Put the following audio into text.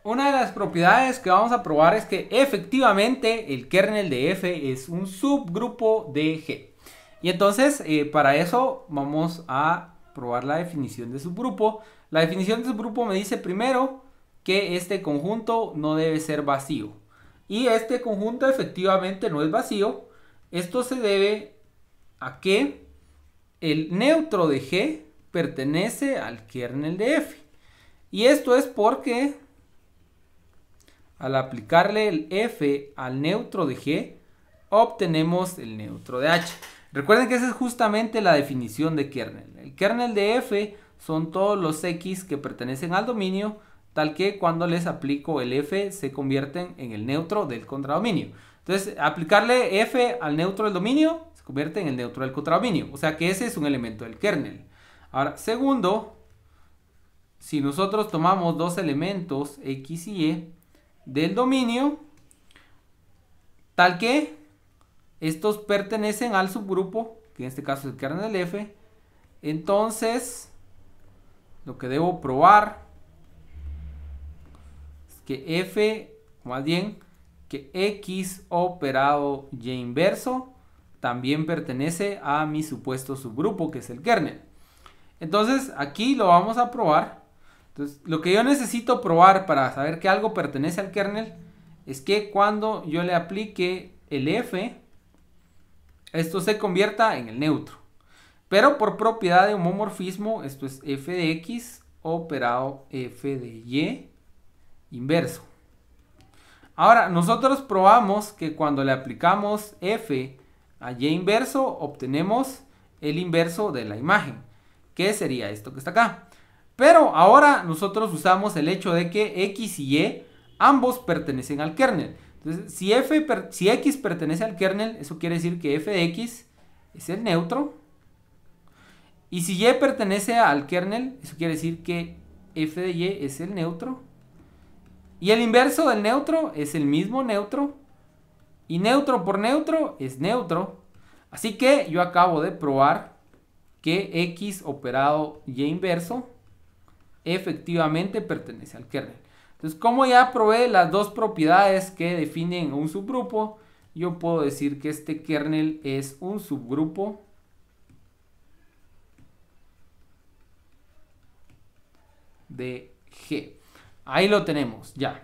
una de las propiedades que vamos a probar es que efectivamente el kernel de F es un subgrupo de G. Y entonces para eso vamos a probar la definición de subgrupo. La definición de subgrupo me dice primero que este conjunto no debe ser vacío. Y este conjunto efectivamente no es vacío. Esto se debe a que el neutro de G pertenece al kernel de F. Y esto es porque al aplicarle el F al neutro de G, obtenemos el neutro de H. Recuerden que esa es justamente la definición de kernel. El kernel de F son todos los X que pertenecen al dominio, tal que cuando les aplico el F se convierten en el neutro del contradominio. Entonces, aplicarle F al neutro del dominio se convierte en el neutro del contradominio. O sea que ese es un elemento del kernel. Ahora, segundo, si nosotros tomamos dos elementos X y Y del dominio, tal que estos pertenecen al subgrupo, que en este caso es el kernel de F, entonces lo que debo probar es que F, más bien, que X operado Y inverso también pertenece a mi supuesto subgrupo, que es el kernel. Entonces aquí lo vamos a probar. Entonces, lo que yo necesito probar para saber que algo pertenece al kernel es que cuando yo le aplique el F, esto se convierta en el neutro. Pero por propiedad de homomorfismo, esto es F de X operado F de Y inverso. Ahora, nosotros probamos que cuando le aplicamos F a Y inverso, obtenemos el inverso de la imagen, que sería esto que está acá. Pero ahora nosotros usamos el hecho de que X y Y ambos pertenecen al kernel. Entonces, si X pertenece al kernel, eso quiere decir que F de X es el neutro. Y si Y pertenece al kernel, eso quiere decir que F de Y es el neutro. Y el inverso del neutro es el mismo neutro. Y neutro por neutro es neutro. Así que yo acabo de probar que X operado Y inverso efectivamente pertenece al kernel. Entonces, como ya probé las dos propiedades que definen un subgrupo, yo puedo decir que este kernel es un subgrupo de G. Ahí lo tenemos, ya.